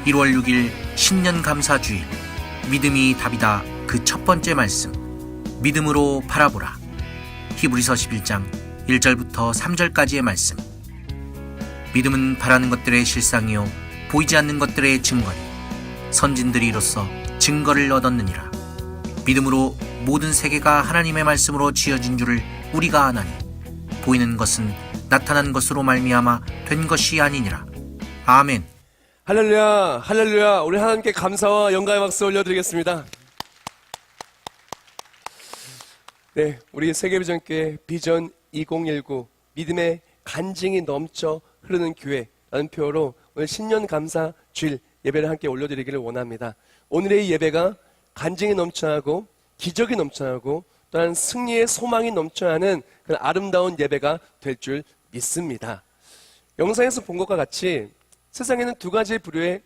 1월 6일 신년 감사주일, 믿음이 답이다. 그 첫 번째 말씀, 믿음으로 바라보라. 히브리서 11장 1절부터 3절까지의 말씀. 믿음은 바라는 것들의 실상이요 보이지 않는 것들의 증거니, 선진들이 이로써 증거를 얻었느니라. 믿음으로 모든 세계가 하나님의 말씀으로 지어진 줄을 우리가 아나니, 보이는 것은 나타난 것으로 말미암아 된 것이 아니니라. 아멘. 할렐루야, 할렐루야. 우리 하나님께 감사와 영광의 박수 올려드리겠습니다. 네, 우리 세계비전교회 비전 2019 믿음의 간증이 넘쳐 흐르는 교회라는 표어로 오늘 신년 감사 주일 예배를 함께 올려드리기를 원합니다. 오늘의 이 예배가 간증이 넘쳐나고 기적이 넘쳐나고 또한 승리의 소망이 넘쳐나는 그런 아름다운 예배가 될 줄 믿습니다. 영상에서 본 것과 같이 세상에는 두 가지 부류의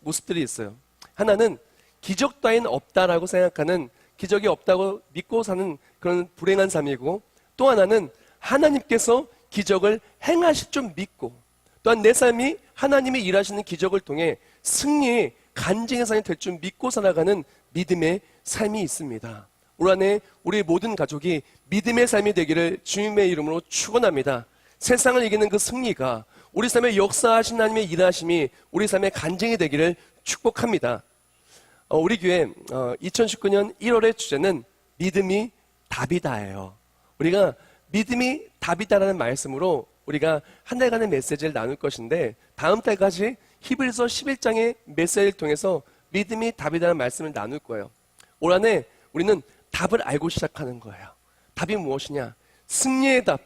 모습들이 있어요. 하나는 기적 따윈 없다라고 생각하는, 기적이 없다고 믿고 사는 그런 불행한 삶이고, 또 하나는 하나님께서 기적을 행하실 줄 믿고, 또한 내 삶이 하나님이 일하시는 기적을 통해 승리의 간증의 삶이 될 줄 믿고 살아가는 믿음의 삶이 있습니다. 올 한해 우리 모든 가족이 믿음의 삶이 되기를 주님의 이름으로 축원합니다. 세상을 이기는 그 승리가 우리 삶에 역사하신 하나님의 일하심이 우리 삶의 간증이 되기를 축복합니다. 우리 교회 2019년 1월의 주제는 믿음이 답이다예요. 우리가 믿음이 답이다라는 말씀으로 우리가 한 달간의 메시지를 나눌 것인데, 다음 달까지 히브리서 11장의 메시지를 통해서 믿음이 답이다라는 말씀을 나눌 거예요. 올 한해 우리는 답을 알고 시작하는 거예요. 답이 무엇이냐? 승리의 답,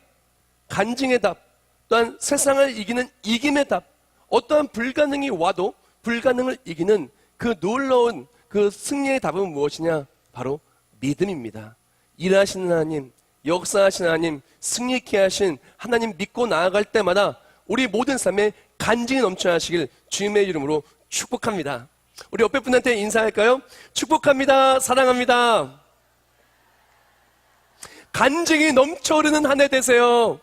간증의 답, 또한 세상을 이기는 이김의 답. 어떠한 불가능이 와도 불가능을 이기는 그 놀라운 그 승리의 답은 무엇이냐? 바로 믿음입니다. 일하시는 하나님, 역사하시는 하나님, 승리케 하신 하나님 믿고 나아갈 때마다 우리 모든 삶에 간증이 넘쳐 하시길 주님의 이름으로 축복합니다. 우리 옆에 분한테 인사할까요? 축복합니다. 사랑합니다. 간증이 넘쳐 흐르는 한 해 되세요.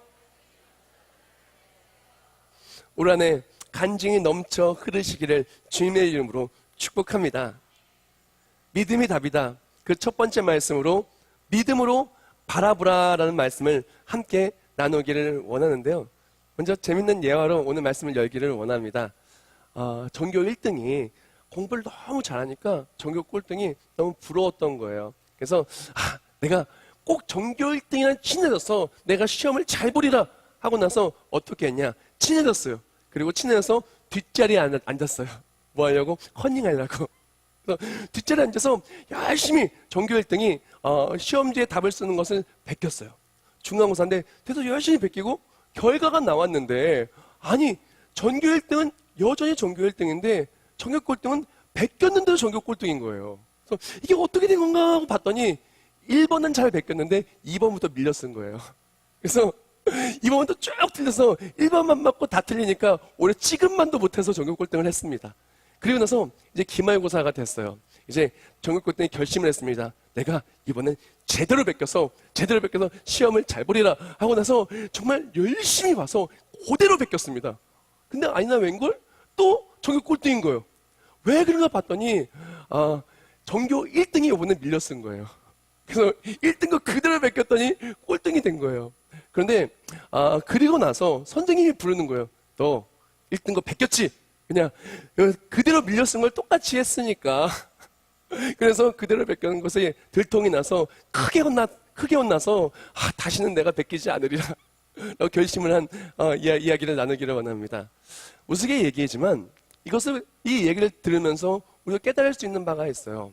올 한해 간증이 넘쳐 흐르시기를 주님의 이름으로 축복합니다. 믿음이 답이다. 그 첫 번째 말씀으로 믿음으로 바라보라라는 말씀을 함께 나누기를 원하는데요. 먼저 재밌는 예화로 오늘 말씀을 열기를 원합니다. 전교 1등이 공부를 너무 잘하니까 전교 꼴등이 너무 부러웠던 거예요. 그래서 내가 꼭 전교 1등이랑 친해져서 내가 시험을 잘 보리라 하고 나서 어떻게 했냐? 친해졌어요. 그리고 친해져서 뒷자리에 앉았어요. 뭐 하려고? 컨닝하려고. 그래서 뒷자리에 앉아서 열심히 전교 1등이 시험지에 답을 쓰는 것을 베꼈어요. 중간고사인데 그래서 열심히 베끼고 결과가 나왔는데, 아니 전교 1등은 여전히 전교 1등인데 전교 꼴등은 베꼈는데도 전교 꼴등인 거예요. 그래서 이게 어떻게 된 건가 하고 봤더니 1번은 잘 베꼈는데 2번부터 밀려 쓴 거예요. 그래서 2번부터 쭉 틀려서 1번만 맞고 다 틀리니까 올해 지금만도 못해서 전교 꼴등을 했습니다. 그리고 나서 이제 기말고사가 됐어요. 이제 전교 꼴등이 결심을 했습니다. 내가 이번엔 제대로 베껴서 시험을 잘 보리라 하고 나서 정말 열심히 봐서 그대로 베꼈습니다. 근데 아니나 웬걸 또 전교 꼴등인 거예요. 왜 그런가 봤더니 전교 1등이 이번에 밀려 쓴 거예요. 그래서 1등 거 그대로 베꼈더니 꼴등이 된 거예요. 그런데 그리고 나서 선생님이 부르는 거예요. 너 1등 거 베꼈지? 그냥 그대로 밀려 쓴 걸 똑같이 했으니까. 그래서 그대로 베꼈는 것에 들통이 나서 크게 혼나서 다시는 내가 베끼지 않으리라 라고 결심을 한 이야기를 나누기를 원합니다. 우스개 얘기지만 이 얘기를 들으면서 우리가 깨달을 수 있는 바가 있어요.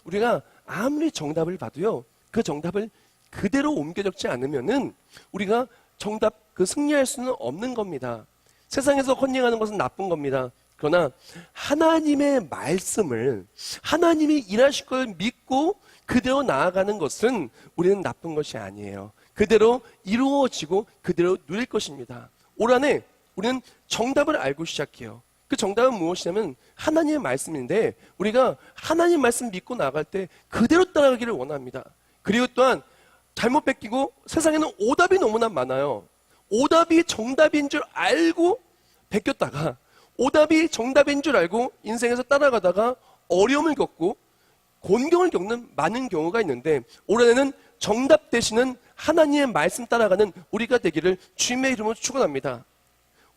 우리가 아무리 정답을 봐도요, 그 정답을 그대로 옮겨 적지 않으면은 우리가 정답 승리할 수는 없는 겁니다. 세상에서 컨닝하는 것은 나쁜 겁니다. 그러나 하나님의 말씀을, 하나님이 일하실 걸 믿고 그대로 나아가는 것은 우리는 나쁜 것이 아니에요. 그대로 이루어지고 그대로 누릴 것입니다. 올 한해 우리는 정답을 알고 시작해요. 그 정답은 무엇이냐면 하나님의 말씀인데, 우리가 하나님 말씀 믿고 나갈 때 그대로 따라가기를 원합니다. 그리고 또한 잘못 베끼고, 세상에는 오답이 너무나 많아요. 오답이 정답인 줄 알고 베꼈다가 오답이 정답인 줄 알고 인생에서 따라가다가 어려움을 겪고 곤경을 겪는 많은 경우가 있는데, 올해는 정답 되시는 하나님의 말씀 따라가는 우리가 되기를 주님의 이름으로 축원합니다.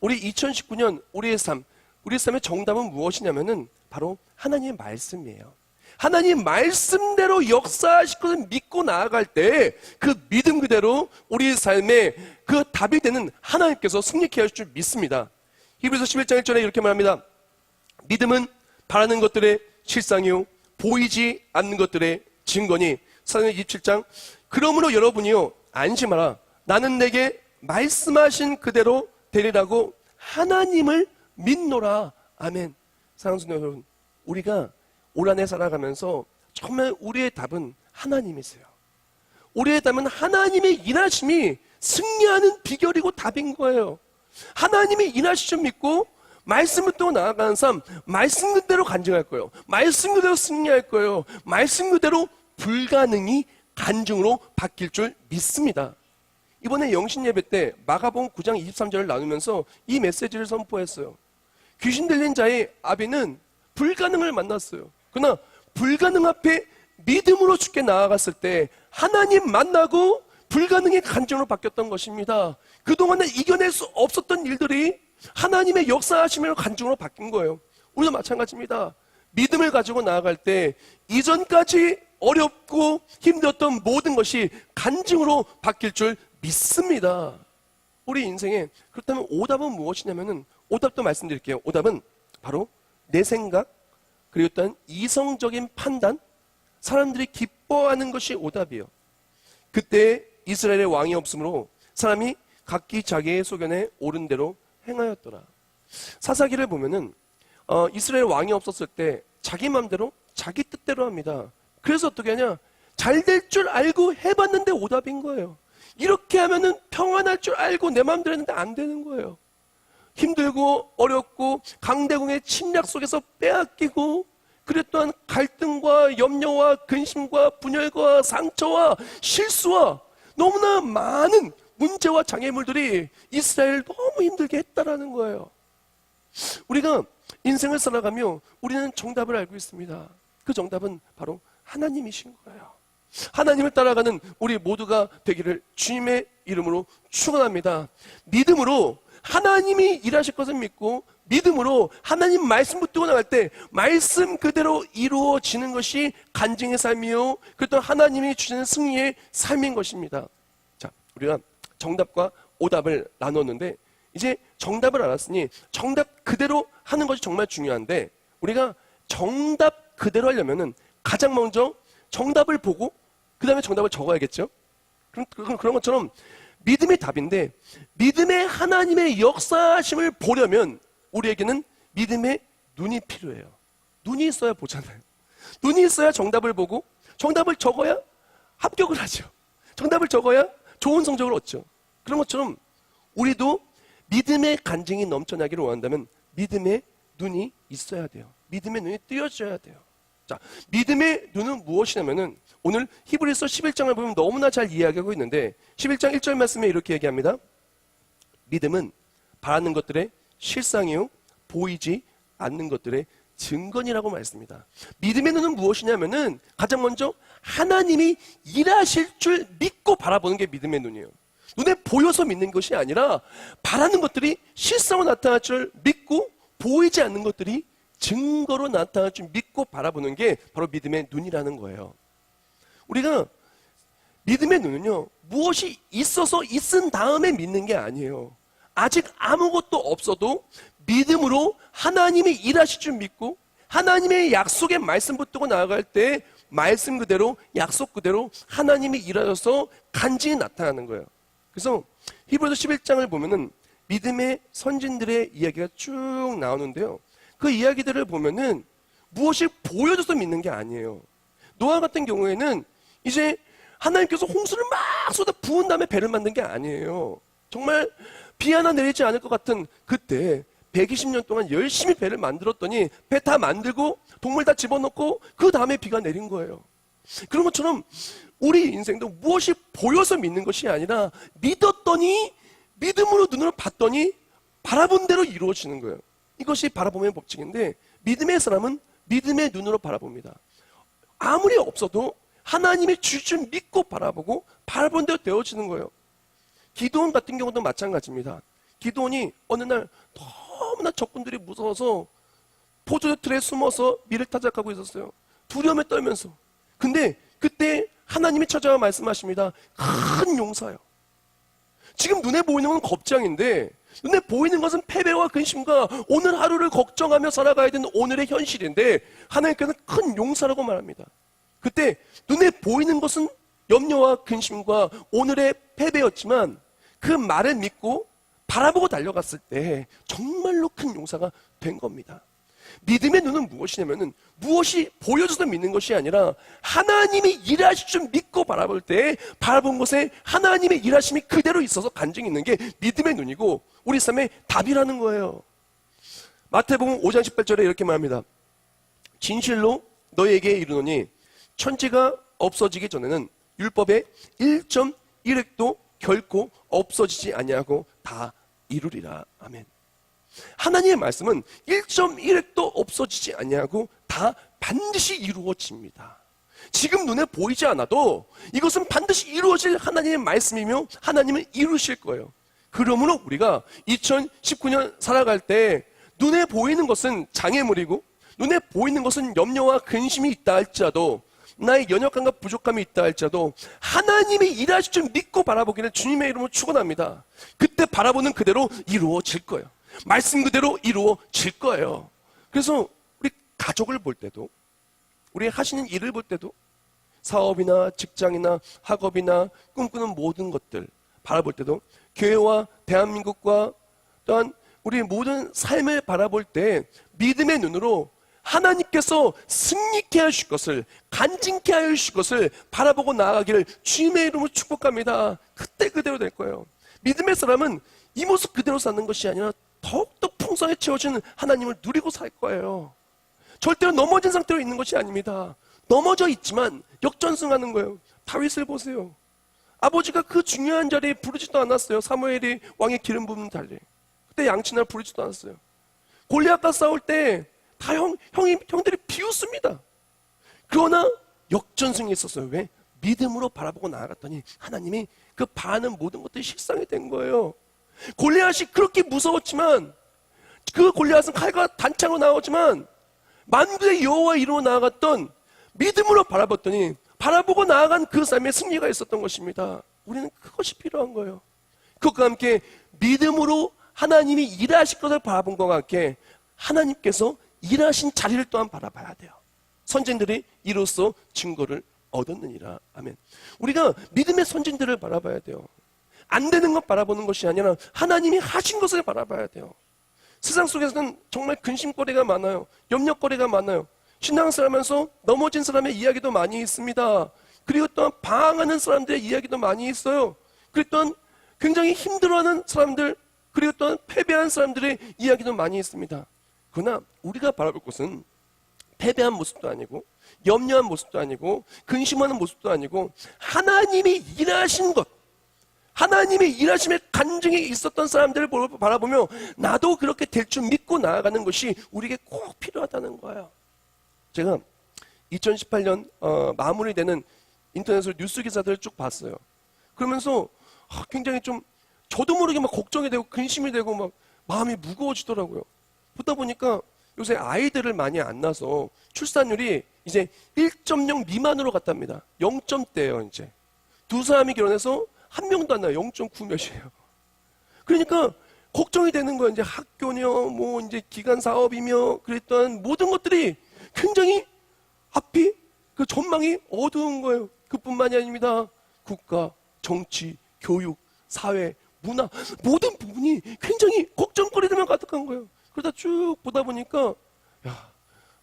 우리 2019년 우리의 삶의 정답은 무엇이냐면은 바로 하나님의 말씀이에요. 하나님 말씀대로 역사하실 것을 믿고 나아갈 때 그 믿음 그대로 우리 삶에 그 답이 되는 하나님께서 승리케 하실 줄 믿습니다. 히브리서 11장 1절에 이렇게 말합니다. 믿음은 바라는 것들의 실상이요 보이지 않는 것들의 증거니. 사도행 27장 그러므로 여러분이요 안심하라. 나는 내게 말씀하신 그대로 되리라고 하나님을 믿노라. 아멘. 사랑하는 성도 여러분, 우리가 올 한 해 살아가면서 정말 우리의 답은 하나님이세요. 우리의 답은 하나님의 일하심이 승리하는 비결이고 답인 거예요. 하나님의 일하심 믿고 말씀을 또 나아가는 삶, 말씀 그대로 간증할 거예요. 말씀 그대로 승리할 거예요. 말씀 그대로 불가능이 간증으로 바뀔 줄 믿습니다. 이번에 영신 예배 때 마가복음 9장 23절을 나누면서 이 메시지를 선포했어요. 귀신 들린 자의 아비는 불가능을 만났어요. 그러나 불가능 앞에 믿음으로 주께 나아갔을 때 하나님 만나고 불가능의 간증으로 바뀌었던 것입니다. 그동안에 이겨낼 수 없었던 일들이 하나님의 역사하심으로 간증으로 바뀐 거예요. 우리도 마찬가지입니다. 믿음을 가지고 나아갈 때 이전까지 어렵고 힘들었던 모든 것이 간증으로 바뀔 줄 믿습니다. 우리 인생에 그렇다면 오답은 무엇이냐면은, 오답도 말씀드릴게요. 오답은 바로 내 생각, 그리고 또한 이성적인 판단, 사람들이 기뻐하는 것이 오답이에요. 그때 이스라엘의 왕이 없으므로 사람이 각기 자기의 소견에 옳은 대로 행하였더라. 사사기를 보면은 이스라엘 왕이 없었을 때 자기 마음대로 자기 뜻대로 합니다. 그래서 어떻게 하냐? 잘 될 줄 알고 해봤는데 오답인 거예요. 이렇게 하면은 평안할 줄 알고 내 마음대로 했는데 안 되는 거예요. 힘들고 어렵고 강대국의 침략 속에서 빼앗기고, 그래 또한 갈등과 염려와 근심과 분열과 상처와 실수와 너무나 많은 문제와 장애물들이 이스라엘을 너무 힘들게 했다라는 거예요. 우리가 인생을 살아가며 우리는 정답을 알고 있습니다. 그 정답은 바로 하나님이신 거예요. 하나님을 따라가는 우리 모두가 되기를 주님의 이름으로 축원합니다. 믿음으로 하나님이 일하실 것을 믿고, 믿음으로 하나님 말씀 붙들고 나갈 때 말씀 그대로 이루어지는 것이 간증의 삶이요, 그것도 하나님이 주시는 승리의 삶인 것입니다. 자, 우리가 정답과 오답을 나눴는데 이제 정답을 알았으니 정답 그대로 하는 것이 정말 중요한데, 우리가 정답 그대로 하려면은 가장 먼저 정답을 보고 그 다음에 정답을 적어야겠죠. 그런 것처럼 믿음의 답인데, 믿음의 하나님의 역사하심을 보려면 우리에게는 믿음의 눈이 필요해요. 눈이 있어야 보잖아요. 눈이 있어야 정답을 보고, 정답을 적어야 합격을 하죠. 정답을 적어야 좋은 성적을 얻죠. 그런 것처럼 우리도 믿음의 간증이 넘쳐나기를 원한다면 믿음의 눈이 있어야 돼요. 믿음의 눈이 뜨여져야 돼요. 자, 믿음의 눈은 무엇이냐면은 오늘 히브리서 11장을 보면 너무나 잘 이야기하고 있는데 11장 1절 말씀에 이렇게 얘기합니다. 믿음은 바라는 것들의 실상이요 보이지 않는 것들의 증거니라고 말했습니다. 믿음의 눈은 무엇이냐면은 가장 먼저 하나님이 일하실 줄 믿고 바라보는 게 믿음의 눈이에요. 눈에 보여서 믿는 것이 아니라 바라는 것들이 실상으로 나타날 줄 믿고, 보이지 않는 것들이 증거로 나타날 줄 믿고 바라보는 게 바로 믿음의 눈이라는 거예요. 우리가 믿음의 눈은요, 무엇이 있어서 있은 다음에 믿는 게 아니에요. 아직 아무것도 없어도 믿음으로 하나님이 일하실 줄 믿고, 하나님의 약속의 말씀 붙들고 나아갈 때 말씀 그대로, 약속 그대로 하나님이 일하셔서 간증이 나타나는 거예요. 그래서 히브리서 11장을 보면은 믿음의 선진들의 이야기가 쭉 나오는데요, 그 이야기들을 보면은 무엇이 보여줘서 믿는 게 아니에요. 노아 같은 경우에는 이제 하나님께서 홍수를 막 쏟아 부은 다음에 배를 만든 게 아니에요. 정말 비 하나 내리지 않을 것 같은 그때 120년 동안 열심히 배를 만들었더니 배 다 만들고 동물 다 집어넣고 그 다음에 비가 내린 거예요. 그런 것처럼 우리 인생도 무엇이 보여서 믿는 것이 아니라 믿었더니, 믿음으로 눈으로 봤더니 바라본 대로 이루어지는 거예요. 이것이 바라보면 법칙인데 믿음의 사람은 믿음의 눈으로 바라봅니다. 아무리 없어도 하나님의 주실 믿고 바라보고 바라본 대로 되어지는 거예요. 기드온 같은 경우도 마찬가지입니다. 기드온이 어느 날 너무나 적군들이 무서워서 포도틀에 숨어서 미를 타작하고 있었어요. 두려움에 떨면서. 근데 그때 하나님이 찾아와 말씀하십니다. 큰 용사요. 지금 눈에 보이는 건 겁장인데 눈에 보이는 것은 패배와 근심과 오늘 하루를 걱정하며 살아가야 되는 오늘의 현실인데 하나님께서는 큰 용사라고 말합니다. 그때 눈에 보이는 것은 염려와 근심과 오늘의 패배였지만 그 말을 믿고 바라보고 달려갔을 때 정말로 큰 용사가 된 겁니다. 믿음의 눈은 무엇이냐면은 무엇이 보여져서 믿는 것이 아니라 하나님이 일하실 줄 믿고 바라볼 때 바라본 것에 하나님의 일하심이 그대로 있어서 간증이 있는 게 믿음의 눈이고 우리 삶의 답이라는 거예요. 마태복음 5장 18절에 이렇게 말합니다. 진실로 너희에게 이르노니 천지가 없어지기 전에는 율법의 1.1획도 결코 없어지지 아니하고 다 이루리라. 아멘. 하나님의 말씀은 1.1획도 없어지지 아니하고 다 반드시 이루어집니다. 지금 눈에 보이지 않아도 이것은 반드시 이루어질 하나님의 말씀이며 하나님은 이루실 거예요. 그러므로 우리가 2019년 살아갈 때 눈에 보이는 것은 장애물이고 눈에 보이는 것은 염려와 근심이 있다 할지라도 나의 연약함과 부족함이 있다 할지라도 하나님이 일하실 줄 믿고 바라보기를 주님의 이름으로 축원합니다. 그때 바라보는 그대로 이루어질 거예요. 말씀 그대로 이루어질 거예요. 그래서 우리 가족을 볼 때도 우리 하시는 일을 볼 때도 사업이나 직장이나 학업이나 꿈꾸는 모든 것들 바라볼 때도 교회와 대한민국과 또한 우리 모든 삶을 바라볼 때 믿음의 눈으로 하나님께서 승리케 하실 것을 간증케 하실 것을 바라보고 나아가기를 주님의 이름으로 축복합니다. 그때 그대로 될 거예요. 믿음의 사람은 이 모습 그대로 사는 것이 아니라 더욱더 풍성에 채워지는 하나님을 누리고 살 거예요. 절대로 넘어진 상태로 있는 것이 아닙니다. 넘어져 있지만 역전승하는 거예요. 다윗을 보세요. 아버지가 그 중요한 자리에 부르지도 않았어요. 사무엘이 왕의 기름 부는 자리에. 그때 양치날 부르지도 않았어요. 골리앗과 싸울 때 다 형들이 비웃습니다. 그러나 역전승했었어요. 왜? 믿음으로 바라보고 나아갔더니 하나님이 그 바라는 모든 것들이 실상이 된 거예요. 골리앗이 그렇게 무서웠지만 그 골리앗은 칼과 단창으로 나오지만 만군의 여호와 이름으로 나아갔던 믿음으로 바라봤더니 바라보고 나아간 그 삶에 승리가 있었던 것입니다. 우리는 그것이 필요한 거예요. 그것과 함께 믿음으로 하나님이 일하실 것을 바라본 것과 함께 하나님께서 일하신 자리를 또한 바라봐야 돼요. 선진들이 이로써 증거를 얻었느니라. 아멘. 우리가 믿음의 선진들을 바라봐야 돼요. 안 되는 것 바라보는 것이 아니라 하나님이 하신 것을 바라봐야 돼요. 세상 속에서는 정말 근심거리가 많아요. 염려거리가 많아요. 신앙생활하면서 넘어진 사람의 이야기도 많이 있습니다. 그리고 또한 방황하는 사람들의 이야기도 많이 있어요. 그리고 또한 굉장히 힘들어하는 사람들, 그리고 또한 패배한 사람들의 이야기도 많이 있습니다. 그러나 우리가 바라볼 것은 패배한 모습도 아니고 염려한 모습도 아니고 근심하는 모습도 아니고 하나님이 일하신 것, 하나님의 일하심의 간증이 있었던 사람들을 바라보며 나도 그렇게 될 줄 믿고 나아가는 것이 우리에게 꼭 필요하다는 거예요. 제가 2018년 마무리되는 인터넷으로 뉴스 기사들을 쭉 봤어요. 그러면서 굉장히 좀 저도 모르게 막 걱정이 되고 근심이 되고 막 마음이 무거워지더라고요. 보다 보니까 요새 아이들을 많이 안 낳아서 출산율이 이제 1.0 미만으로 갔답니다. 0점대예요 이제. 두 사람이 결혼해서 한 명도 안 나요. 0.9 몇이에요. 그러니까 걱정이 되는 거예요. 이제 학교며 뭐 이제 기간 사업이며 그랬던 모든 것들이 굉장히 앞이 그 전망이 어두운 거예요. 그뿐만이 아닙니다. 국가, 정치, 교육, 사회, 문화 모든 부분이 굉장히 걱정거리들만 가득한 거예요. 그러다 쭉 보다 보니까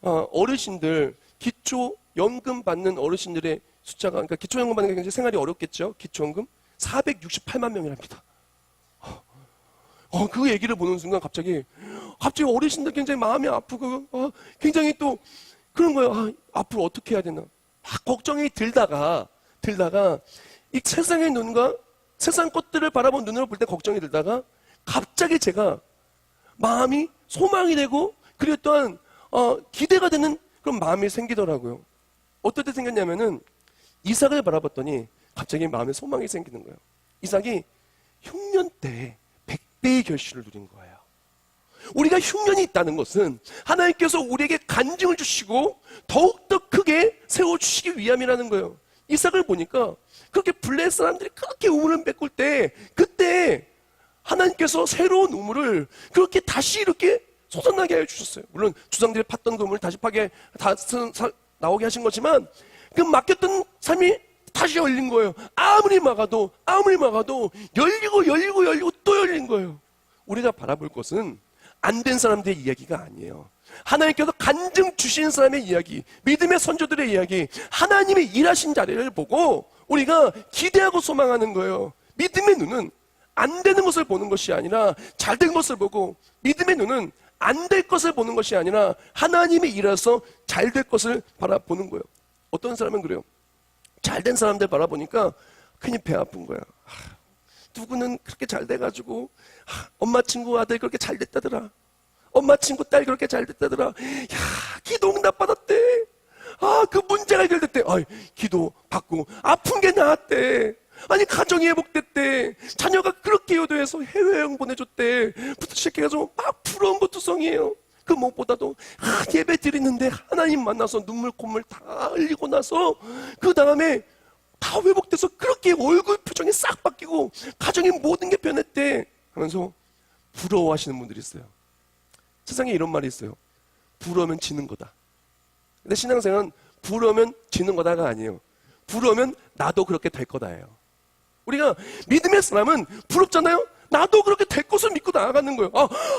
어르신들 기초연금 받는 어르신들의 숫자가 그러니까 기초연금 받는 게 굉장히 생활이 어렵겠죠. 기초연금 468만 명이랍니다. 그 얘기를 보는 순간 갑자기 어르신들 굉장히 마음이 아프고 굉장히 또 그런 거예요. 앞으로 어떻게 해야 되나 막 걱정이 들다가 이 세상의 눈과 세상 것들을 바라본 눈으로 볼 때 걱정이 들다가 갑자기 제가 마음이 소망이 되고 그리고 또한 기대가 되는 그런 마음이 생기더라고요. 어떨 때 생겼냐면은 이삭을 바라봤더니 갑자기 마음에 소망이 생기는 거예요. 이삭이 흉년 때 100배의 결실을 누린 거예요. 우리가 흉년이 있다는 것은 하나님께서 우리에게 간증을 주시고 더욱더 크게 세워주시기 위함이라는 거예요. 이삭을 보니까 그렇게 블레 사람들이 그렇게 우물을 메꿀 때 그때 하나님께서 새로운 우물을 그렇게 다시 이렇게 솟아나게 해주셨어요. 물론 주상들이 팠던 그 우물을 다시 파게 나오게 하신 거지만 그 막혔던 삶이 다시 열린 거예요. 아무리 막아도 열리고 또 열린 거예요. 우리가 바라볼 것은 안 된 사람들의 이야기가 아니에요. 하나님께서 간증 주신 사람의 이야기, 믿음의 선조들의 이야기, 하나님의 일하신 자리를 보고 우리가 기대하고 소망하는 거예요. 믿음의 눈은 안 되는 것을 보는 것이 아니라 잘 된 것을 보고, 믿음의 눈은 안 될 것을 보는 것이 아니라 하나님이 일해서 잘 될 것을 바라보는 거예요. 어떤 사람은 그래요. 잘 된 사람들 바라보니까 괜히 배 아픈 거야. 누구는 그렇게 잘 돼가지고 엄마 친구 아들 그렇게 잘 됐다더라. 엄마 친구 딸 그렇게 잘 됐다더라. 야, 기도 응답 받았대. 그 문제가 해결됐대. 기도 받고 아픈 게 나았대. 아니 가정이 회복됐대. 자녀가 그렇게 효도해서 해외여행 보내줬대. 부터 시작해가지고 막 부러운 거 투성이에요. 그 무엇보다도 예배 드리는데 하나님 만나서 눈물 콧물 다 흘리고 나서 그 다음에 다 회복돼서 그렇게 얼굴 표정이 싹 바뀌고 가정의 모든 게 변했대 하면서 부러워하시는 분들이 있어요. 세상에 이런 말이 있어요. 부러우면 지는 거다. 근데 신앙생활은 부러우면 지는 거다가 아니에요. 부러우면 나도 그렇게 될 거다예요. 우리가 믿음의 사람은 부럽잖아요. 나도 그렇게 될 것을 믿고 나아가는 거예요.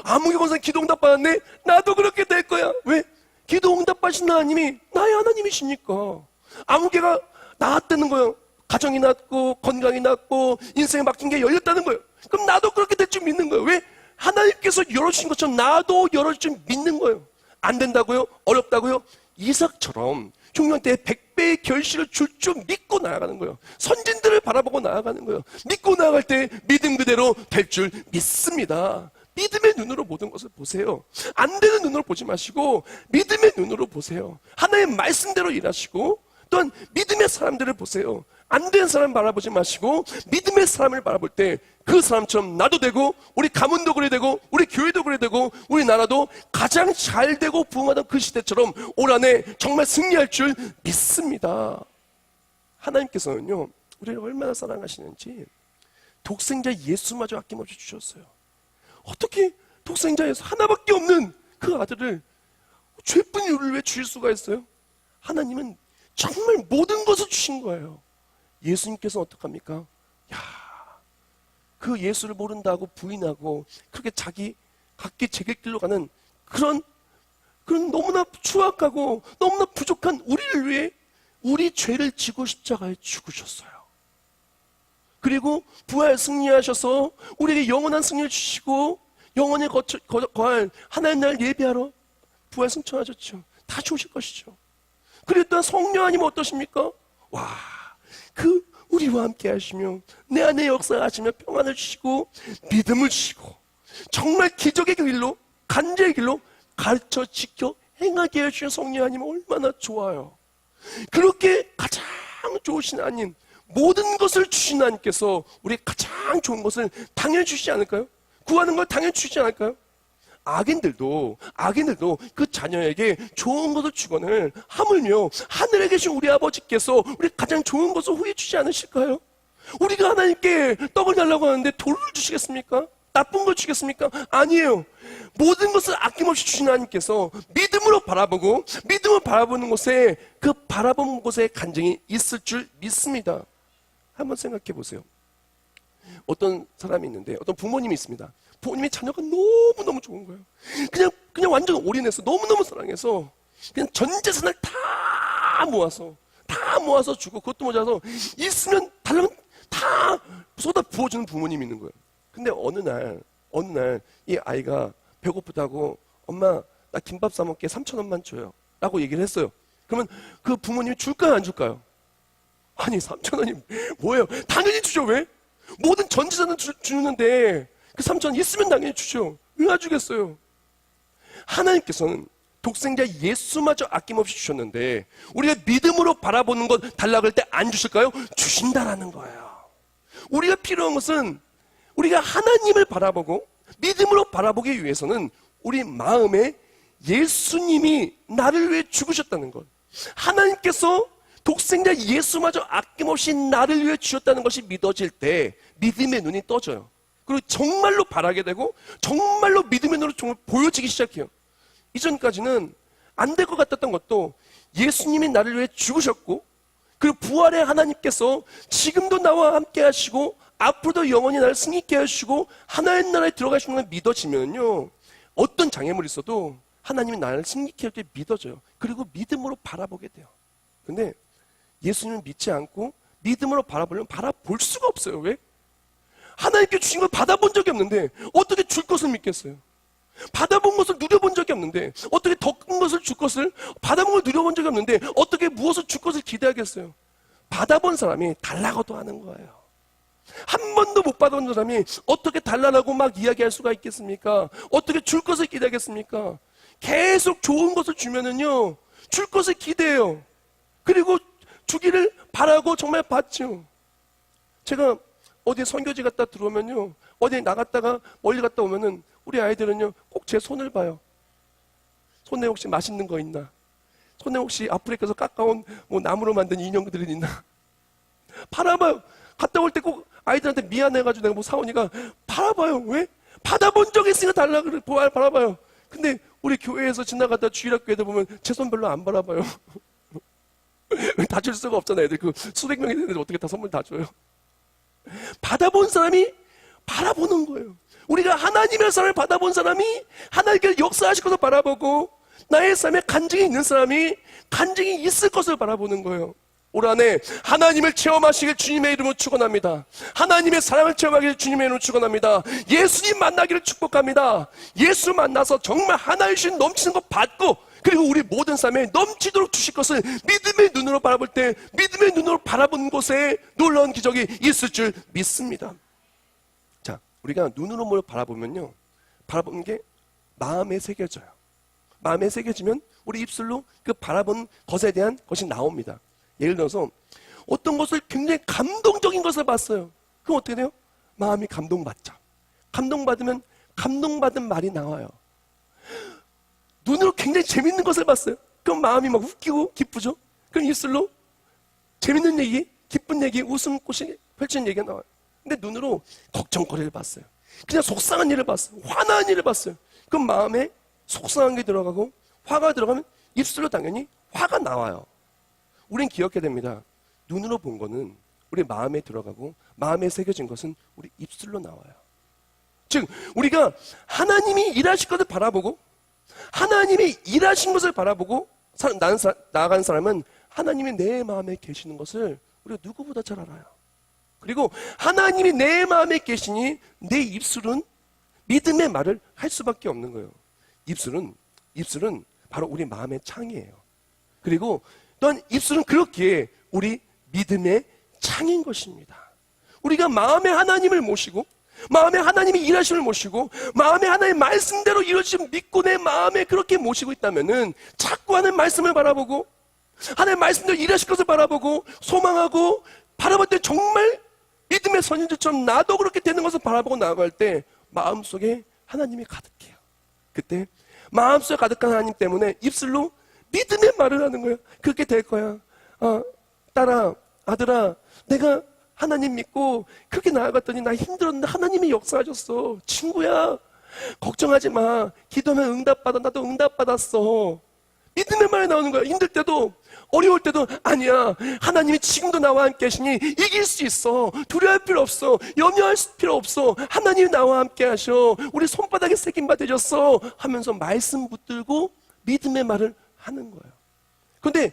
아무개 권사님 기도 응답 받았네. 나도 그렇게 될 거야. 왜? 기도 응답 받으신 하나님이 나의 하나님이시니까. 아무개가 나았다는 거예요. 가정이 낫고 건강이 낫고 인생에 막힌 게 열렸다는 거예요. 그럼 나도 그렇게 될 줄 믿는 거예요. 왜? 하나님께서 열어주신 것처럼 나도 열어줄 줄 믿는 거예요. 안 된다고요? 어렵다고요? 이삭처럼 흉년 때 100배의 결실을 줄 줄 믿고 나아가는 거예요. 선진들을 바라보고 나아가는 거예요. 믿고 나아갈 때 믿음 그대로 될 줄 믿습니다. 믿음의 눈으로 모든 것을 보세요. 안 되는 눈으로 보지 마시고 믿음의 눈으로 보세요. 하나님의 말씀대로 일하시고 또한 믿음의 사람들을 보세요. 안 되는 사람 바라보지 마시고 믿음의 사람을 바라볼 때 그 사람처럼 나도 되고 우리 가문도 그래 되고 우리 교회도 그래 되고 우리나라도 가장 잘 되고 부흥하던 그 시대처럼 올 한해 정말 승리할 줄 믿습니다. 하나님께서는요 우리를 얼마나 사랑하시는지 독생자 예수마저 아낌없이 주셨어요. 어떻게 독생자 예수 하나밖에 없는 그 아들을 죄뿐 이유를 왜 주실 수가 있어요? 하나님은 정말 모든 것을 주신 거예요. 예수님께서는 어떡합니까? 그 예수를 모른다고 부인하고 그렇게 자기 각기 제길 길로 가는 그런 너무나 추악하고 너무나 부족한 우리를 위해 우리 죄를 지고 십자가에 죽으셨어요. 그리고 부활 승리하셔서 우리에게 영원한 승리를 주시고 영원히 거할 하나님 날 예배하러 부활 승천하셨죠. 다시 오실 것이죠. 그리고 또한 성령 아니면 어떠십니까? 우리와 함께 하시며 내 안에 역사하시며 평안을 주시고 믿음을 주시고 정말 기적의 길로 간제의 길로 가르쳐 지켜 행하게 해주신 성령 아니면 얼마나 좋아요. 그렇게 가장 좋으신 하나님, 모든 것을 주신 하나님께서 우리 가장 좋은 것을 당연히 주시지 않을까요? 구하는 걸 당연히 주시지 않을까요? 악인들도 그 자녀에게 좋은 것을 주거늘 하물며 하늘에 계신 우리 아버지께서 우리 가장 좋은 것을 후히 주지 않으실까요? 우리가 하나님께 떡을 달라고 하는데 돌을 주시겠습니까? 나쁜 걸 주시겠습니까? 아니에요. 모든 것을 아낌없이 주신 하나님께서 믿음으로 바라보는 곳에 그 바라본 곳에 간증이 있을 줄 믿습니다. 한번 생각해 보세요. 어떤 사람이 있는데 어떤 부모님이 있습니다. 부모님이 자녀가 너무너무 좋은 거예요. 그냥 완전 올인해서 너무너무 사랑해서 그냥 전 재산을 다 모아서 주고 그것도 모자라서 있으면 달라면 다 쏟아 부어주는 부모님이 있는 거예요. 근데 어느 날 이 아이가 배고프다고 엄마 나 김밥 사 먹게 3,000원만 줘요 라고 얘기를 했어요. 그러면 그 부모님이 줄까요 안 줄까요? 아니 3,000원이 뭐예요? 당연히 주죠. 왜? 모든 전 재산을 주는데 그 3,000원 있으면 당연히 주죠. 왜 안 주겠어요? 하나님께서는 독생자 예수마저 아낌없이 주셨는데 우리가 믿음으로 바라보는 것 달라고 할 때 안 주실까요? 주신다라는 거예요. 우리가 필요한 것은 우리가 하나님을 바라보고 믿음으로 바라보기 위해서는 우리 마음에 예수님이 나를 위해 죽으셨다는 것, 하나님께서 독생자 예수마저 아낌없이 나를 위해 주셨다는 것이 믿어질 때 믿음의 눈이 떠져요. 그리고 정말로 바라게 되고 정말로 믿음의 눈으로 정말 보여지기 시작해요. 이전까지는 안 될 것 같았던 것도 예수님이 나를 위해 죽으셨고 그리고 부활의 하나님께서 지금도 나와 함께 하시고 앞으로도 영원히 나를 승리케 하시고 하나님 나라에 들어가시는 걸 믿어지면요, 어떤 장애물이 있어도 하나님이 나를 승리케 할 때 믿어져요. 그리고 믿음으로 바라보게 돼요. 근데 예수님을 믿지 않고 믿음으로 바라보려면 바라볼 수가 없어요. 왜? 하나님께 주신 걸 받아본 적이 없는데 어떻게 줄 것을 믿겠어요? 받아본 것을 누려본 적이 없는데 어떻게 더 큰 것을 줄 것을, 받아본 걸 누려본 적이 없는데 어떻게 무엇을 줄 것을 기대하겠어요? 받아본 사람이 달라고도 하는 거예요. 한 번도 못 받아본 사람이 어떻게 달라고 막 이야기할 수가 있겠습니까? 어떻게 줄 것을 기대하겠습니까? 계속 좋은 것을 주면은요, 줄 것을 기대해요. 그리고 주기를 바라고 정말 받죠. 제가 어디 선교지 갔다 들어오면요, 어디 나갔다가 멀리 갔다 오면은 우리 아이들은요 꼭 제 손을 봐요. 손에 혹시 맛있는 거 있나? 손에 혹시 아프리카에서 깎아온 뭐 나무로 만든 인형들이 있나? 바라봐요. 갔다 올 때 꼭 아이들한테 미안해가지고 내가 뭐 사오니까 바라봐요. 왜? 받아본 적 있으니까 달라 그래. 바라봐요. 근데 우리 교회에서 지나가다 주일학교 애들 보면 제 손 별로 안 바라봐요. 다 줄 수가 없잖아요. 애들 그 수백 명이 되는데 어떻게 다 선물 다 줘요? 받아본 사람이 바라보는 거예요. 우리가 하나님의 사람을 받아본 사람이 하나님께서 역사하실 것을 바라보고 나의 삶에 간증이 있는 사람이 간증이 있을 것을 바라보는 거예요. 올 한해 하나님을 체험하시길 주님의 이름으로 축원합니다. 하나님의 사랑을 체험하길 주님의 이름으로 축원합니다. 예수님 만나기를 축복합니다. 예수 만나서 정말 하나이신 넘치는 것 받고 그리고 우리 모든 삶에 넘치도록 주실 것을 믿음의 눈으로 바라볼 때 믿음의 눈으로 바라보는 곳에 놀라운 기적이 있을 줄 믿습니다. 자, 우리가 눈으로 뭘 바라보면요, 바라보는 게 마음에 새겨져요. 마음에 새겨지면 우리 입술로 그 바라본 것에 대한 것이 나옵니다. 예를 들어서 어떤 것을 굉장히 감동적인 것을 봤어요. 그럼 어떻게 돼요? 마음이 감동받죠. 감동받으면 감동받은 말이 나와요. 눈으로 굉장히 재밌는 것을 봤어요. 그럼 마음이 막 웃기고 기쁘죠. 그럼 입술로 재밌는 얘기, 기쁜 얘기, 웃음꽃이 펼치는 얘기가 나와요. 근데 눈으로 걱정거리를 봤어요. 그냥 속상한 일을 봤어요. 화나는 일을 봤어요. 그럼 마음에 속상한 게 들어가고 화가 들어가면 입술로 당연히 화가 나와요. 우린 기억해야 됩니다. 눈으로 본 거는 우리 마음에 들어가고 마음에 새겨진 것은 우리 입술로 나와요. 즉 우리가 하나님이 일하실 것을 바라보고 하나님이 일하신 것을 바라보고 나아간 사람은 하나님이 내 마음에 계시는 것을 우리가 누구보다 잘 알아요. 그리고 하나님이 내 마음에 계시니 내 입술은 믿음의 말을 할 수밖에 없는 거예요. 입술은 바로 우리 마음의 창이에요. 그리고 또한 입술은 그렇기에 우리 믿음의 창인 것입니다. 우리가 마음에 하나님을 모시고 마음에 하나님이 일하심을 모시고 마음에 하나님의 말씀대로 이루어지심 믿고 내 마음에 그렇게 모시고 있다면은 자꾸 하나님의 말씀을 바라보고 하나님의 말씀대로 일하실 것을 바라보고 소망하고 바라볼 때 정말 믿음의 선인들처럼 나도 그렇게 되는 것을 바라보고 나아갈 때 마음속에 하나님이 가득해요. 그때 마음속에 가득한 하나님 때문에 입술로 믿음의 말을 하는 거예요. 그렇게 될 거야. 딸아, 아들아, 내가 하나님 믿고 그렇게 나아갔더니 나 힘들었는데 하나님이 역사하셨어. 친구야, 걱정하지 마. 기도하면 응답받아. 나도 응답받았어. 믿음의 말이 나오는 거야. 힘들 때도 어려울 때도 아니야. 하나님이 지금도 나와 함께 하시니 이길 수 있어. 두려워할 필요 없어. 염려할 필요 없어. 하나님이 나와 함께 하셔. 우리 손바닥에 새김 받으셨어. 하면서 말씀 붙들고 믿음의 말을 하는 거예요. 그런데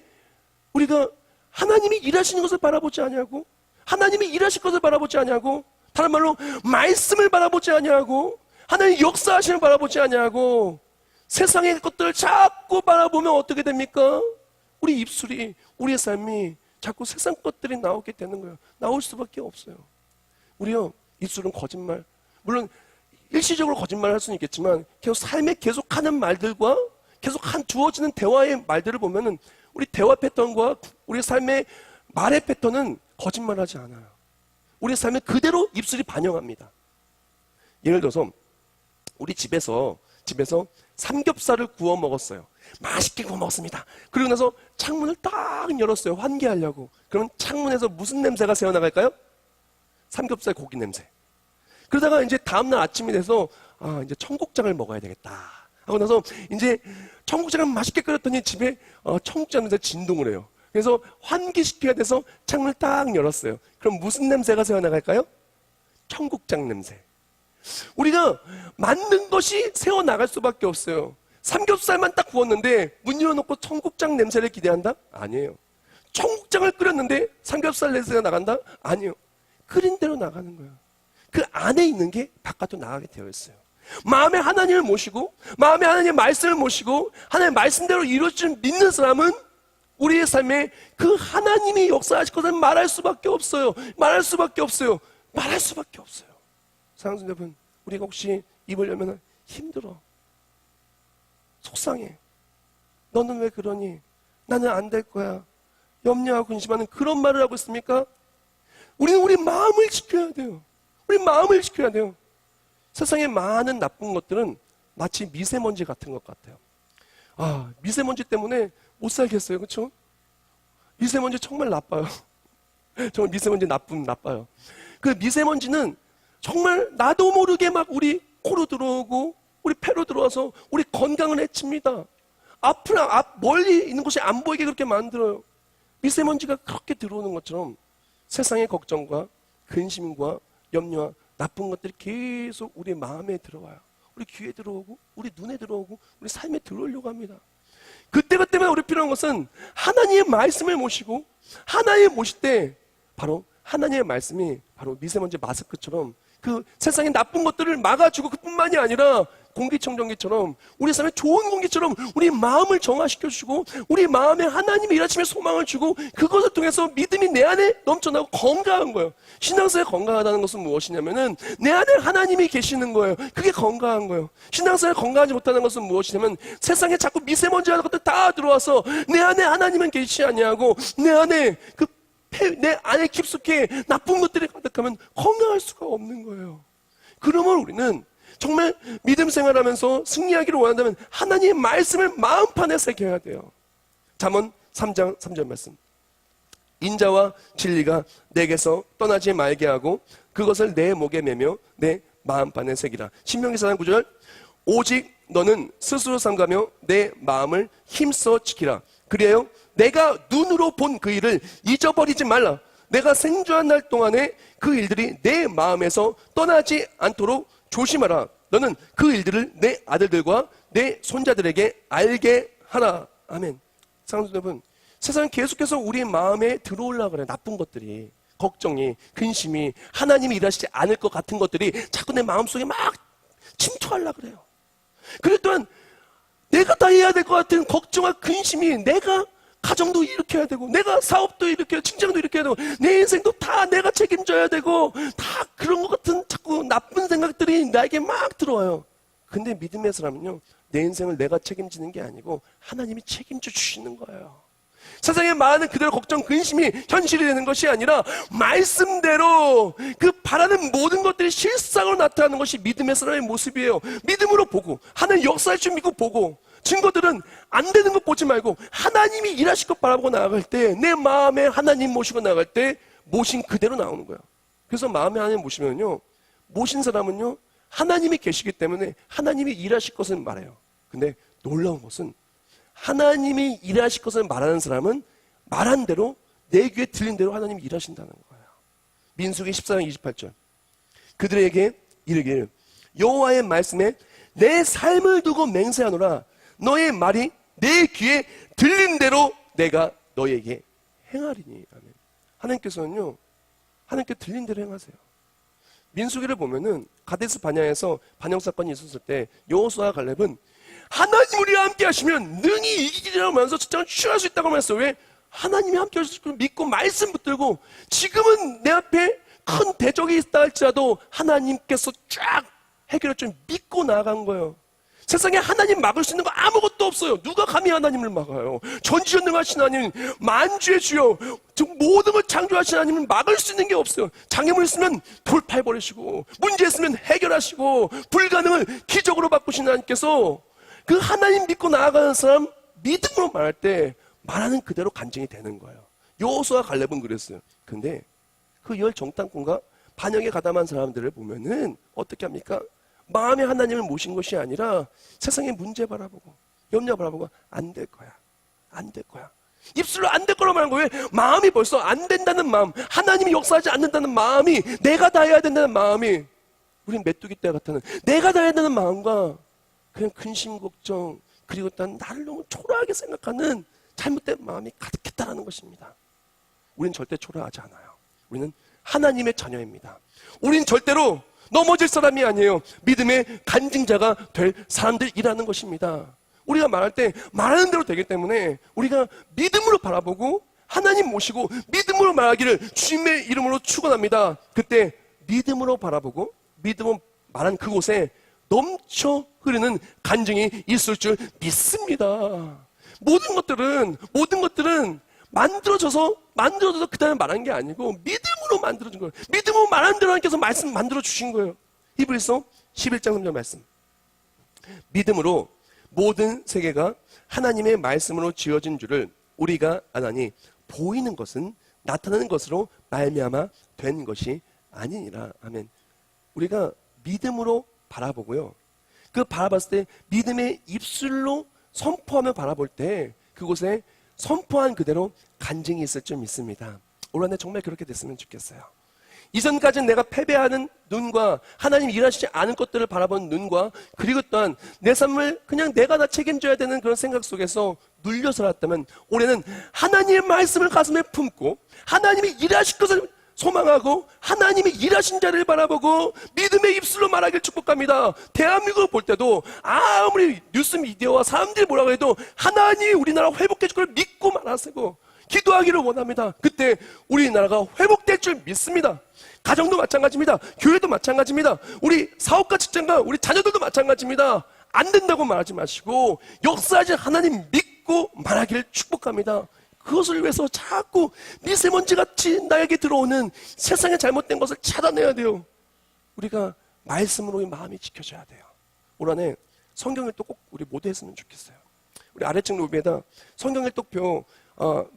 우리가 하나님이 일하시는 것을 바라보지 아니하고 하나님이 일하실 것을 바라보지 아니하고 다른 말로 말씀을 바라보지 아니하고 하나님 역사하시는 바라보지 아니하고 세상의 것들을 자꾸 바라보면 어떻게 됩니까? 우리 입술이 우리의 삶이 자꾸 세상 것들이 나오게 되는 거예요. 나올 수밖에 없어요. 우리요 입술은 거짓말, 물론 일시적으로 거짓말을 할 수는 있겠지만 계속 삶에 계속하는 말들과 계속 주어지는 대화의 말들을 보면은 우리 대화 패턴과 우리 삶의 말의 패턴은 거짓말하지 않아요. 우리 삶에 그대로 입술이 반영합니다. 예를 들어서 우리 집에서 삼겹살을 구워 먹었어요. 맛있게 구워 먹었습니다. 그리고 나서 창문을 딱 열었어요. 환기하려고. 그럼 창문에서 무슨 냄새가 새어나갈까요? 삼겹살 고기 냄새. 그러다가 이제 다음날 아침이 돼서 이제 청국장을 먹어야 되겠다 하고 나서 이제 청국장을 맛있게 끓였더니 집에 청국장 냄새 진동을 해요. 그래서 환기시켜야 돼서 창문을 딱 열었어요. 그럼 무슨 냄새가 새어나갈까요? 청국장 냄새. 우리가 만든 것이 새어나갈 수밖에 없어요. 삼겹살만 딱 구웠는데 문 열어놓고 청국장 냄새를 기대한다? 아니에요. 청국장을 끓였는데 삼겹살 냄새가 나간다? 아니에요. 끓인 대로 나가는 거예요. 그 안에 있는 게 바깥으로 나가게 되어 있어요. 마음에 하나님을 모시고 마음에 하나님의 말씀을 모시고 하나님의 말씀대로 이루어질 믿는 사람은 우리의 삶에 그 하나님이 역사하실 것을 말할 수밖에 없어요. 말할 수밖에 없어요. 말할 수밖에 없어요. 사랑하는 여러분, 우리가 혹시 입을 열면 힘들어, 속상해, 너는 왜 그러니, 나는 안 될 거야, 염려하고 근심하는 그런 말을 하고 있습니까? 우리는 우리 마음을 지켜야 돼요. 우리 마음을 지켜야 돼요. 세상에 많은 나쁜 것들은 마치 미세먼지 같은 것 같아요. 미세먼지 때문에 못 살겠어요. 그렇죠? 미세먼지 정말 나빠요. 정말 미세먼지 나빠요. 그 미세먼지는 정말 나도 모르게 막 우리 코로 들어오고 우리 폐로 들어와서 우리 건강을 해칩니다. 멀리 있는 곳이 안 보이게 그렇게 만들어요. 미세먼지가 그렇게 들어오는 것처럼 세상의 걱정과 근심과 염려와 나쁜 것들이 계속 우리 마음에 들어와요. 우리 귀에 들어오고 우리 눈에 들어오고 우리 삶에 들어오려고 합니다. 그때마다 우리 필요한 것은 하나님의 말씀을 모시고 하나님을 모실 때 바로 하나님의 말씀이 바로 미세먼지 마스크처럼 그 세상의 나쁜 것들을 막아주고 그뿐만이 아니라 공기청정기처럼 우리 삶에 좋은 공기처럼 우리 마음을 정화시켜주고 우리 마음에 하나님의 일하심의 소망을 주고 그것을 통해서 믿음이 내 안에 넘쳐나고 건강한 거예요. 신앙생활 건강하다는 것은 무엇이냐면은 내 안에 하나님이 계시는 거예요. 그게 건강한 거예요. 신앙생활 건강하지 못하는 것은 무엇이냐면 세상에 자꾸 미세먼지 하는 것들 다 들어와서 내 안에 하나님은 계시지 아니하고 내 안에 내 안에 깊숙이 나쁜 것들이 가득하면 건강할 수가 없는 거예요. 그러면 우리는 정말 믿음 생활하면서 승리하기를 원한다면 하나님의 말씀을 마음판에 새겨야 돼요. 잠언 3장 3절 말씀. 인자와 진리가 내게서 떠나지 말게 하고 그것을 내 목에 매며 내 마음판에 새기라. 신명기 4장 9절. 오직 너는 스스로 삼가며 내 마음을 힘써 지키라. 그래요 내가 눈으로 본 그 일을 잊어버리지 말라. 내가 생존한 날 동안에 그 일들이 내 마음에서 떠나지 않도록 조심하라. 너는 그 일들을 내 아들들과 내 손자들에게 알게 하라. 아멘. 사랑하는 여러분, 세상은 계속해서 우리 마음에 들어오려고 그래요. 나쁜 것들이, 걱정이, 근심이, 하나님이 일하시지 않을 것 같은 것들이 자꾸 내 마음속에 막 침투하려고 그래요. 그럴 또한 내가 다 해야 될 것 같은 걱정과 근심이 내가 가정도 이렇게 해야 되고 내가 사업도 이렇게 직장도 이렇게 해야 되고 내 인생도 다 내가 책임져야 되고 다 그런 것 같은 자꾸 나쁜 생각들이 나에게 막 들어와요. 근데 믿음의 사람은요, 내 인생을 내가 책임지는 게 아니고 하나님이 책임져 주시는 거예요. 세상에 많은 그대로 걱정, 근심이 현실이 되는 것이 아니라 말씀대로 그 바라는 모든 것들이 실상으로 나타나는 것이 믿음의 사람의 모습이에요. 믿음으로 보고 하나님 역사할 줄 믿고 보고 증거들은 안 되는 것 보지 말고 하나님이 일하실 것 바라보고 나아갈 때 내 마음에 하나님 모시고 나아갈 때 모신 그대로 나오는 거예요. 그래서 마음에 하나님 모시면요, 모신 사람은요 하나님이 계시기 때문에 하나님이 일하실 것을 말해요. 근데 놀라운 것은 하나님이 일하실 것을 말하는 사람은 말한 대로 내 귀에 들린 대로 하나님이 일하신다는 거예요. 민수기 14장 28절. 그들에게 이르기를 여호와의 말씀에 내 삶을 두고 맹세하노라. 너의 말이 내 귀에 들린 대로 내가 너에게 행하리니. 아멘. 하나님께서는요, 하나님께 들린 대로 행하세요. 민수기를 보면은 가데스 바냐에서 반역 사건이 있었을 때 여호수아와 갈렙은 하나님 우리와 함께 하시면 능히 이기리라고 하면서 직장을 취할 수 있다고 말했어요. 왜? 하나님이 함께 하실 걸 믿고 말씀 붙들고 지금은 내 앞에 큰 대적이 있다 할지라도 하나님께서 쫙 해결할 줄 믿고 나아간 거예요. 세상에 하나님 막을 수 있는 거 아무것도 없어요. 누가 감히 하나님을 막아요? 전지전능하신 하나님, 만주의 주여, 모든 걸 창조하신 하나님을 막을 수 있는 게 없어요. 장애물 있으면 돌파해버리시고, 문제 있으면 해결하시고, 불가능을 기적으로 바꾸신 하나님께서 그 하나님 믿고 나아가는 사람 믿음으로 말할 때 말하는 그대로 간증이 되는 거예요. 여호수아 갈렙은 그랬어요. 근데 그 열 정탐꾼과 반역에 가담한 사람들을 보면은 어떻게 합니까? 마음에 하나님을 모신 것이 아니라 세상의 문제 바라보고 염려 바라보고 안 될 거야. 안 될 거야. 입술로 안 될 거라고 말한 거예요. 마음이 벌써 안 된다는 마음, 하나님이 역사하지 않는다는 마음이, 내가 다 해야 된다는 마음이, 우린 메뚜기 떼 같다는 내가 다 해야 되는 마음과 그냥 근심 걱정, 그리고 난 나를 너무 초라하게 생각하는 잘못된 마음이 가득했다라는 것입니다. 우린 절대 초라하지 않아요. 우리는 하나님의 자녀입니다. 우린 절대로 넘어질 사람이 아니에요. 믿음의 간증자가 될 사람들이라는 것입니다. 우리가 말할 때 말하는 대로 되기 때문에 우리가 믿음으로 바라보고 하나님 모시고 믿음으로 말하기를 주님의 이름으로 축원합니다. 그때 믿음으로 바라보고 믿음으로 말한 그곳에 넘쳐 흐르는 간증이 있을 줄 믿습니다. 모든 것들은 만들어져서 그 다음에 말한 게 아니고 믿음으로 만들어진 거예요. 믿음으로 말한 대로 하나님께서 말씀 만들어 주신 거예요. 히브리서 11장 3절 말씀. 믿음으로 모든 세계가 하나님의 말씀으로 지어진 줄을 우리가 아나니 보이는 것은 나타나는 것으로 말미암아 된 것이 아니니라. 아멘. 우리가 믿음으로 바라보고요. 그 바라봤을 때 믿음의 입술로 선포하며 바라볼 때 그곳에 선포한 그대로 간증이 있을 줄 믿습니다. 올 한해 정말 그렇게 됐으면 좋겠어요. 이전까지는 내가 패배하는 눈과 하나님 일하시지 않은 것들을 바라보는 눈과, 그리고 또한 내 삶을 그냥 내가 다 책임져야 되는 그런 생각 속에서 눌려 살았다면 올해는 하나님의 말씀을 가슴에 품고 하나님이 일하실 것을 소망하고 하나님이 일하신 자를 바라보고 믿음의 입술로 말하길 축복합니다. 대한민국을 볼 때도 아무리 뉴스 미디어와 사람들이 뭐라고 해도 하나님이 우리나라 회복해 줄 걸 믿고 말하시고 기도하기를 원합니다. 그때 우리나라가 회복될 줄 믿습니다. 가정도 마찬가지입니다. 교회도 마찬가지입니다. 우리 사업가 직장과 우리 자녀들도 마찬가지입니다. 안 된다고 말하지 마시고 역사하신 하나님 믿고 말하기를 축복합니다. 그것을 위해서 자꾸 미세먼지같이 나에게 들어오는 세상의 잘못된 것을 차단해야 돼요. 우리가 말씀으로 이 마음이 지켜져야 돼요. 올 한해 성경일독 꼭 우리 모두 했으면 좋겠어요. 우리 아래층 로비에다 성경일독표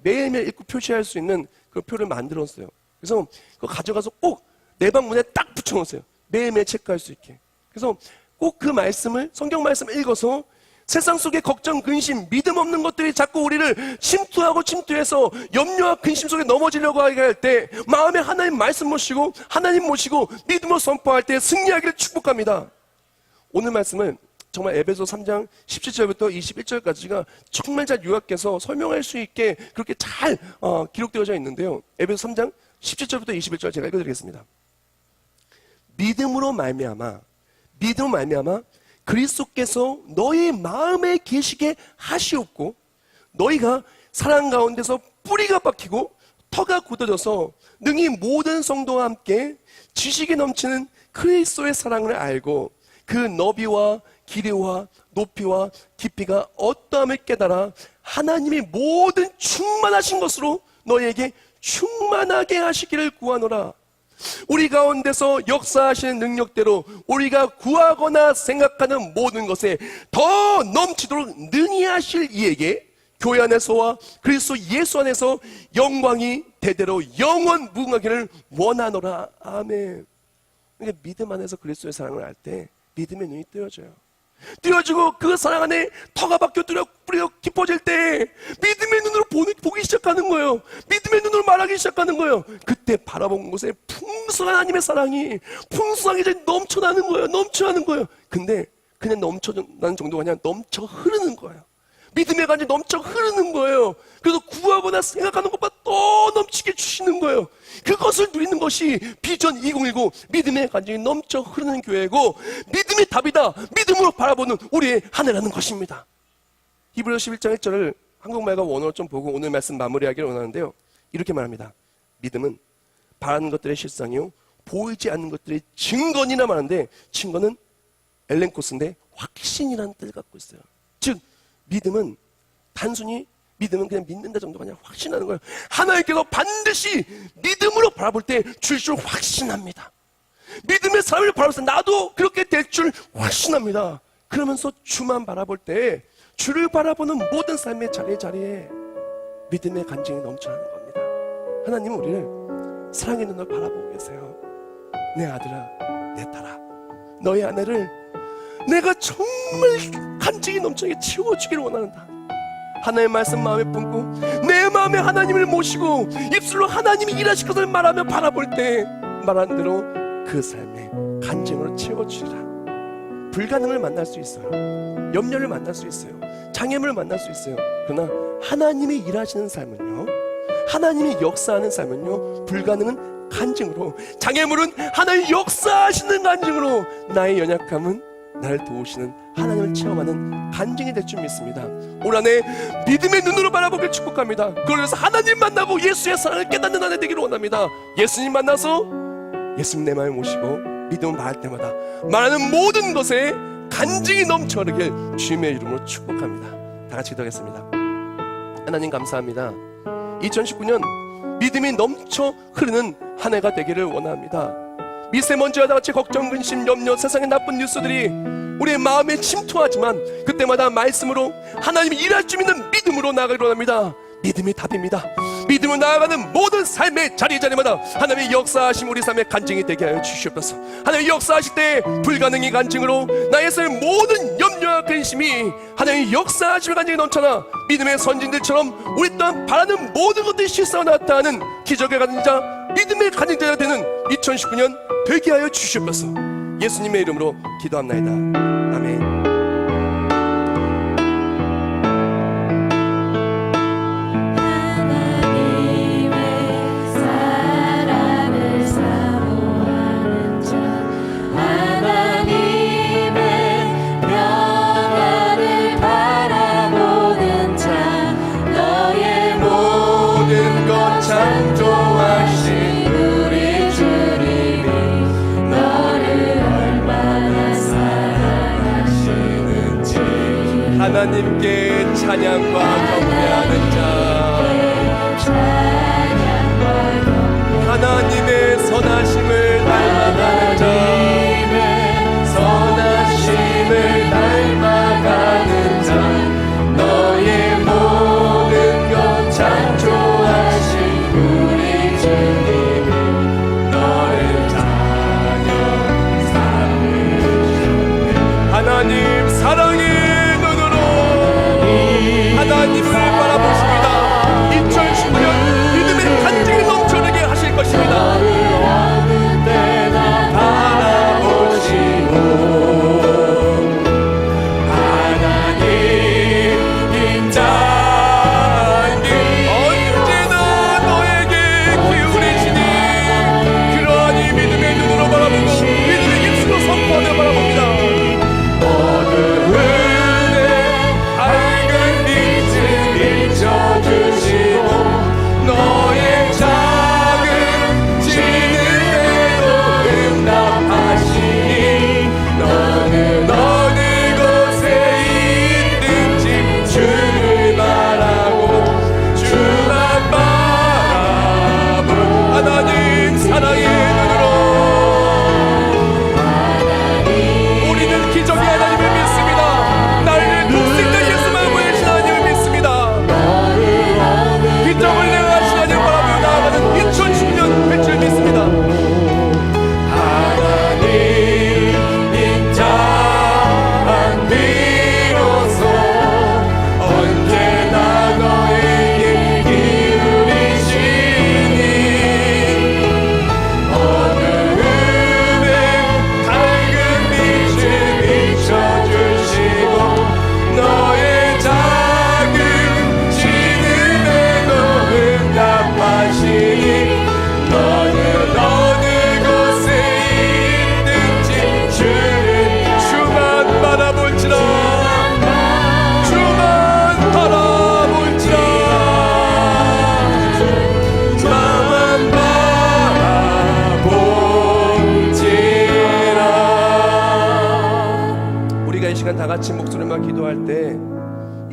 매일매일 읽고 표시할 수 있는 그 표를 만들었어요. 그래서 그거 가져가서 꼭 내 방 문에 딱 붙여놓으세요. 매일매일 체크할 수 있게. 그래서 꼭 그 말씀을, 성경 말씀을 읽어서 세상 속의 걱정, 근심, 믿음 없는 것들이 자꾸 우리를 침투해서 염려와 근심 속에 넘어지려고 하게 할 때 마음에 하나님 말씀 모시고 하나님 모시고 믿음으로 선포할 때 승리하기를 축복합니다. 오늘 말씀은 정말 에베소 3장 17절부터 21절까지가 정말 잘 요약해서 설명할 수 있게 그렇게 잘 기록되어져 있는데요. 에베소 3장 17절부터 21절 제가 읽어드리겠습니다. 믿음으로 말미암아 그리스도께서 너희 마음에 계시게 하시옵고 너희가 사랑 가운데서 뿌리가 박히고 터가 굳어져서 능히 모든 성도와 함께 지식이 넘치는 그리스도의 사랑을 알고 그 너비와 길이와 높이와 깊이가 어떠함을 깨달아 하나님이 모든 충만하신 것으로 너희에게 충만하게 하시기를 구하노라. 우리 가운데서 역사하시는 능력대로 우리가 구하거나 생각하는 모든 것에 더 넘치도록 능히 하실 이에게 교회 안에서와 그리스도 예수 안에서 영광이 대대로 영원 무궁하기를 원하노라. 아멘. 그러니까 믿음 안에서 그리스도의 사랑을 알 때 믿음의 눈이 뜨여지고 그 사랑 안에 터가 박혀 뿌리가 깊어질 때 믿음의 눈으로 보기 시작하는 거예요. 믿음의 눈으로 말하기 시작하는 거예요. 그때 바라본 곳에 풍성한 하나님의 사랑이 풍성하게 이제 넘쳐나는 거예요. 근데 그냥 넘쳐나는 정도가 아니라 넘쳐 흐르는 거예요. 믿음의 간이 넘쳐 흐르는 거예요. 그래서 구하거나 생각하는 것보다 더 넘치게 주시는 거예요. 그것을 누리는 것이 비전 2019 믿음의 간증이 넘쳐 흐르는 교회고 믿음이 답이다. 믿음으로 바라보는 우리의 한 해라는 것입니다. 히브리서 11장 1절을 한국말과 원어로 좀 보고 오늘 말씀 마무리하기를 원하는데요. 이렇게 말합니다. 믿음은 바라는 것들의 실상이요 보이지 않는 것들의 증거니라 말하는데 증거는 엘렌코스인데 확신이라는 뜻을 갖고 있어요. 즉 믿음은 단순히 믿음은 그냥 믿는다 정도가 아니라 확신하는 거예요. 하나님께서 반드시 믿음으로 바라볼 때 줄 줄 확신합니다. 믿음의 삶을 바라볼 때 나도 그렇게 될 줄 확신합니다. 그러면서 주만 바라볼 때 주를 바라보는 모든 삶의 자리에 믿음의 간증이 넘쳐나는 겁니다. 하나님은 우리를 사랑의 눈을 바라보고 계세요. 내 아들아, 내 딸아, 너의 아내를 내가 정말 간증이 넘쳐나게 채워주기를 원한다. 하나님의 말씀 마음에 품고 내 마음에 하나님을 모시고 입술로 하나님이 일하실 것을 말하며 바라볼 때 말한 대로 그 삶에 간증으로 채워주리라. 불가능을 만날 수 있어요. 염려를 만날 수 있어요. 장애물을 만날 수 있어요. 그러나 하나님이 일하시는 삶은요, 하나님이 역사하는 삶은요, 불가능은 간증으로, 장애물은 하나님이 역사하시는 간증으로, 나의 연약함은 나를 도우시는 하나님을 체험하는 간증이 될 줄 믿습니다. 올 한해 믿음의 눈으로 바라보길 축복합니다. 그래서 하나님 만나고 예수의 사랑을 깨닫는 한 해 되기를 원합니다. 예수님 만나서 예수님 내 마음에 모시고 믿음을 말할 때마다 말하는 모든 것에 간증이 넘쳐 흐르길 주님의 이름으로 축복합니다. 다 같이 기도하겠습니다. 하나님 감사합니다. 2019년 믿음이 넘쳐 흐르는 한 해가 되기를 원합니다. 미세먼지와 같이 걱정, 근심, 염려, 세상의 나쁜 뉴스들이 우리의 마음에 침투하지만 그때마다 말씀으로 하나님이 일할 줄 믿는 믿음으로 나아가기를 원합니다. 믿음이 답입니다. 믿음으로 나아가는 모든 삶의 자리마다 하나님의 역사하심 우리 삶의 간증이 되게 하여 주시옵소서. 하나님의 역사하실 때 불가능의 간증으로 나의 삶의 모든 염려와 근심이 하나님의 역사하심의 간증이 넘쳐나 믿음의 선진들처럼 우리 또한 바라는 모든 것들이 실상으로 나타나는 기적의 간증자, 믿음의 간증자가 되는 2019년 되게 하여 주시옵소서. 예수님의 이름으로 기도합나이다. 아멘. 하나님께 찬양과 경배하는 자, 하나님의 선하심을 닮아가는 자, 선하심을 닮아가는 자, 너의 모든 것 창조하신 우리 주님이 너를 자녀 삼으셨네. 하나님 사랑의 하나님을 바라보십니다. 2019년 믿음의 간증이 넘쳐나게 하실 것입니다. 바라보시고 하나님 인자님 언제나 너에게 기울이시니 그러하니 믿음의 눈으로 바라보고 믿음의 입술로 선포하며 바라봅니다. 어두운 내 밝은 빛을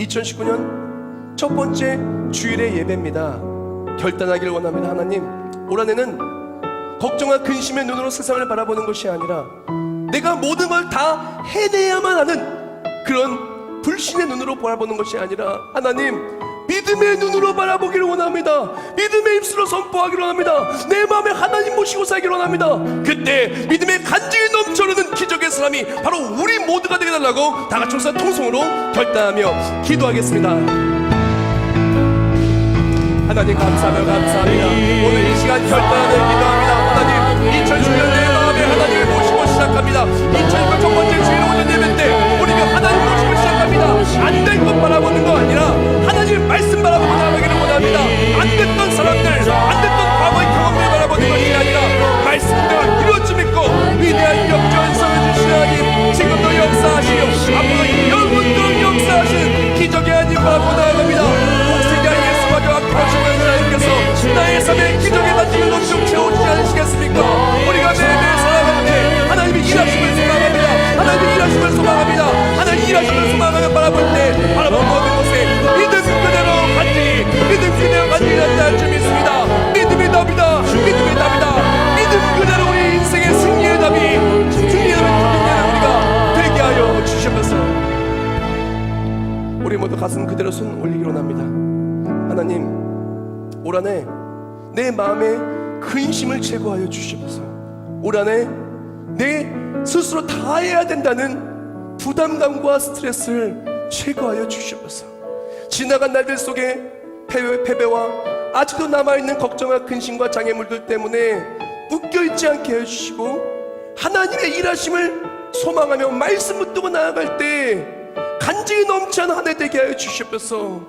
2019년 첫 번째 주일의 예배입니다. 결단하기를 원합니다. 하나님, 올 한해는 걱정과 근심의 눈으로 세상을 바라보는 것이 아니라 내가 모든 걸 다 해내야만 하는 그런 불신의 눈으로 바라보는 것이 아니라 하나님, 믿음의 눈으로 바라보기를 원합니다. 믿음의 입술로 선포하기를 원합니다. 내 마음에 하나님 모시고 살기를 원합니다. 그때 믿음의 간증이 넘쳐흐르는 기적의 사람이 바로 우리 모두가 되게 달라고 다 같이 우선 통성으로 결단하며 기도하겠습니다. 하나님 감사합니다. 오늘 이 시간 결단하며 기도합니다. 하나님, 2010년 내 마음에 하나님을 모시고 시작합니다. 2019년 첫 번째 주일 오전 예배 때 우리가 하나님 모시고 시작합니다. 안 될 것 바라보는 거 아니라 하나님의 말씀 바라보고 나아가기를 원합니다. 안 됐던 사람들, 안 됐던 과거의 경험을 바라보는 것이 아니라 말씀대로 이루어짐 믿고 위대한 역전성을 주시는 하나님, 지금도 역사하시며 앞으로 영원토록 역사하시는 기적의 하나님 바라보고 나아갑니다. 독생자 예수와 함께하시는 하나님께서 나의 삶에 기적의 간증을 넘치도록 채워주지 않으시겠습니까? 우리가 매일매일 살아갈 때 하나님이 일하심을 소망합니다. 하나님이 일하심을 소망합니다. 하나님이 일하심을 소망하며 바라볼 때 바라본 모든 것에 믿음 그대로 간증이, 믿음 그대로 간증이 난다 할 줄 믿습니다. 믿음의 답이다. 믿음의 답이다. 믿음 그대로 우리 인생의 승리의 답이, 승리의 답이 우리가 되게 하여 주시옵소서. 우리 모두 가슴 그대로 손 올리기로 합니다. 하나님, 올 한해 내 마음의 근심을 제거하여 주시옵소서. 올 한해 내 스스로 다 해야 된다는 부담감과 스트레스를 제거하여 주시옵소서. 지나간 날들 속에 패배와 아직도 남아있는 걱정과 근심과 장애물들 때문에 묶여있지 않게 해주시고 하나님의 일하심을 소망하며 말씀 붙들고 나아갈 때 간증이 넘치 않은 한 해 되게 하여 주시옵소서.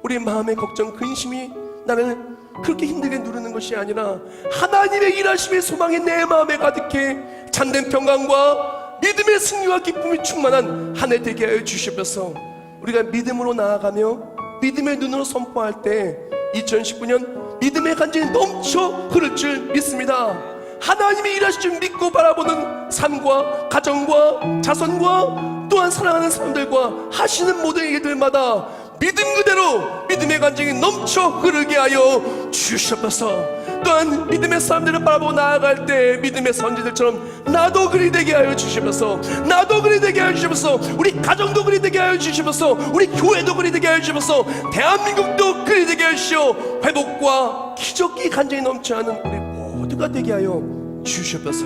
우리 마음의 걱정, 근심이 나를 그렇게 힘들게 누르는 것이 아니라 하나님의 일하심의 소망이 내 마음에 가득해 참된 평강과 믿음의 승리와 기쁨이 충만한 한 해 되게 하여 주시옵소서. 우리가 믿음으로 나아가며 믿음의 눈으로 선포할 때 2019년 믿음의 간증이 넘쳐 흐를 줄 믿습니다. 하나님이 일하실 줄 믿고 바라보는 삶과 가정과 자손과 또한 사랑하는 사람들과 하시는 모든 일들마다 믿음 그대로 믿음의 간증이 넘쳐 흐르게 하여 주시옵소서. 또한 믿음의 사람들을 바라보고 나아갈 때 믿음의 선지들처럼 나도 그리 되게 하여 주시옵소서. 나도 그리 되게 하여 주시옵소서. 우리 가정도 그리 되게 하여 주시옵소서. 우리 교회도 그리 되게 하여 주시옵소서. 대한민국도 그리 되게 하여 주시오. 회복과 기적이 간증이 넘쳐 하는 우리 모두가 되게 하여 주시옵소서.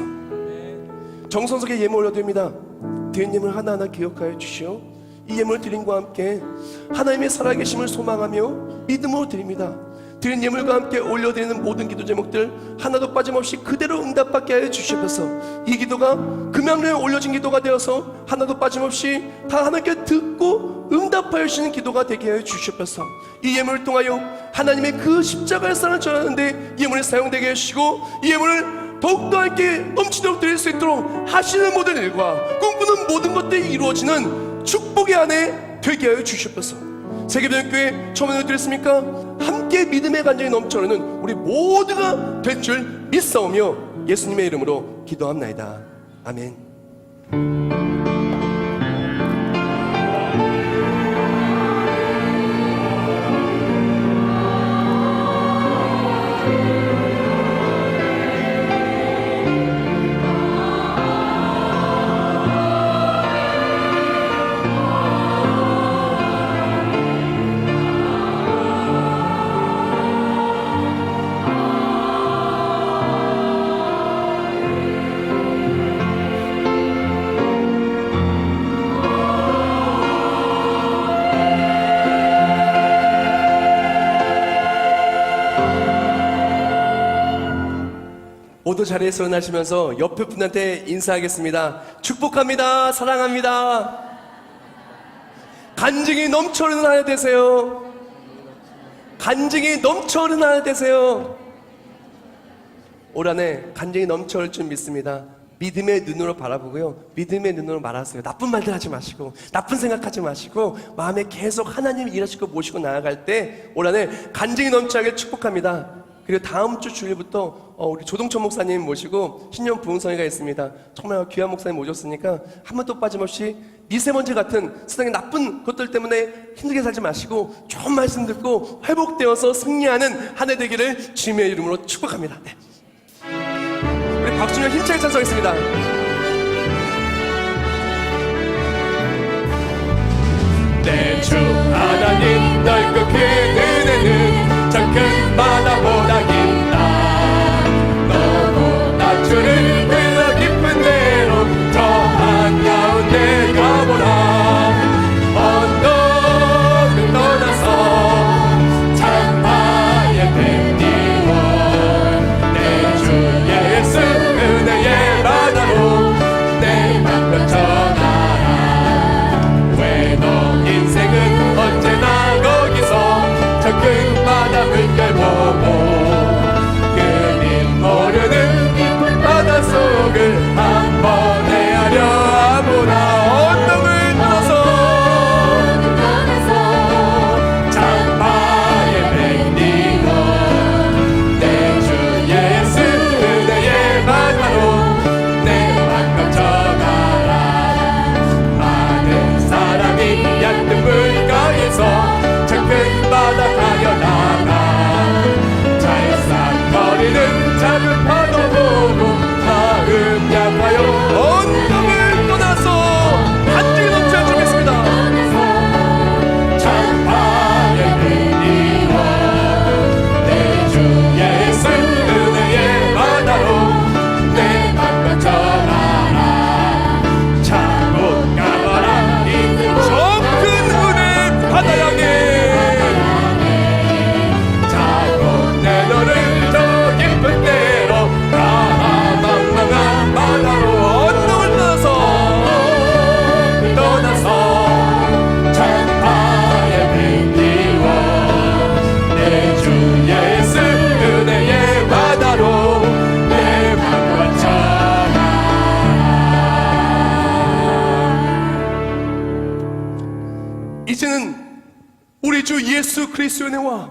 정성스럽게 예물 올려드립니다. 드린 예물 하나하나 기억하여 주시오. 이 예물 드림과 함께 하나님의 살아계심을 소망하며 믿음으로 드립니다. 드린 예물과 함께 올려드리는 모든 기도 제목들 하나도 빠짐없이 그대로 응답받게 하여 주시옵소서. 이 기도가 금양로에 올려진 기도가 되어서 하나도 빠짐없이 다 하나님께 듣고 응답하여 주시는 기도가 되게 하여 주시옵소서. 이 예물을 통하여 하나님의 그 십자가의 사랑을 전하는데 이 예물이 사용되게 해주시고 이 예물을 더욱더 함께 넘치도록 드릴 수 있도록 하시는 모든 일과 꿈꾸는 모든 것들이 이루어지는 축복의 안에 되게 하여 주시옵소서. 세계변교회 처음에 드렸습니까? 함께 믿음의 간증이 넘쳐흐르는 우리 모두가 될 줄 믿사오며 예수님의 이름으로 기도합나이다. 아멘. 모두 자리에서 일어나시면서 옆에 분한테 인사하겠습니다. 축복합니다. 사랑합니다. 간증이 넘쳐흐르는 한 해 되세요. 간증이 넘쳐흐르는 한 해 되세요. 올 한해 간증이 넘쳐흐를 줄 믿습니다. 믿음의 눈으로 바라보고요, 믿음의 눈으로 말하세요. 나쁜 말들 하지 마시고 나쁜 생각하지 마시고 마음에 계속 하나님 일하시고 모시고 나아갈 때 올 한해 간증이 넘쳐하게 축복합니다. 그리고 다음 주 주일부터 우리 조동천 목사님 모시고 신년 부흥성회가 있습니다. 정말 귀한 목사님 모셨으니까 한 번도 빠짐없이 미세먼지 같은 세상의 나쁜 것들 때문에 힘들게 살지 마시고 좋은 말씀 듣고 회복되어서 승리하는 한 해 되기를 주님의 이름으로 축복합니다. 네. 우리 박준영 힘차게 찬송하겠습니다. 내 주 하나님 넓고 큰 은혜는 저 큰 바다보다 깊다. 너무 낮추는 흘러 깊은 대로 저 한가운데 가보라. 언덕을 떠나서 참마의 뱀니원 내 주 예수 은혜의 바다로 내 맘껏 전하라. 왜 너 인생은 언제나 거기서 저 큰 바다 물결 보고 그림 모르는 깊은 바다 속을 한번 헤아려 보라. 언덕을 떠나서 참마의 백리원 내 주 예수 은혜의 바다로 내 맘껏 전하라. 많은 사람이 얕은 물가에서 저 큰 바다 가려 나가 찰싹거리는 작은 파도 보고 마음 약하여 언덕을 떠나서 간증이 넘쳐야 주겠습니다. 참마의 백리원 내 주 예수 은혜의 바다로 내 맘껏 전하라. 차고 가봐라 저 큰 은혜 바다 향해 차고 내 너를 저 깊은 데로 가망망한 바다로 언덕을 떠나서 참마의 백리원 내 주 예수 은혜의 바다로 내 맘과 전하라. 이제는 우리 주 예수 그리스도의 은혜와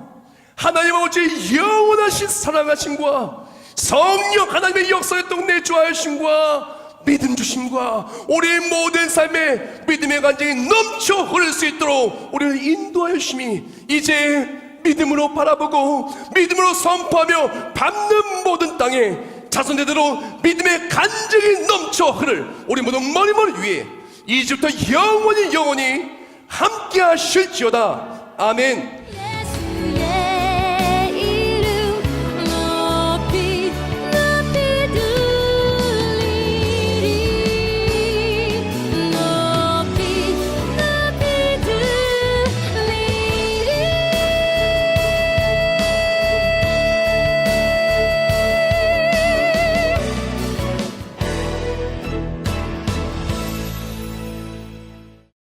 하나님 아버지의 영원하신 사랑하심과 성령 하나님의 역사의 동네 주하심과 믿음 주심과 우리 모든 삶에 믿음의 간증이 넘쳐 흐를 수 있도록 우리를 인도하여 주심이 이제 믿음으로 바라보고 믿음으로 선포하며 밟는 모든 땅에 자손대대로 믿음의 간증이 넘쳐 흐를 우리 모두 머리머리 위에 이제부터 영원히 함께 하실지어다. 아멘.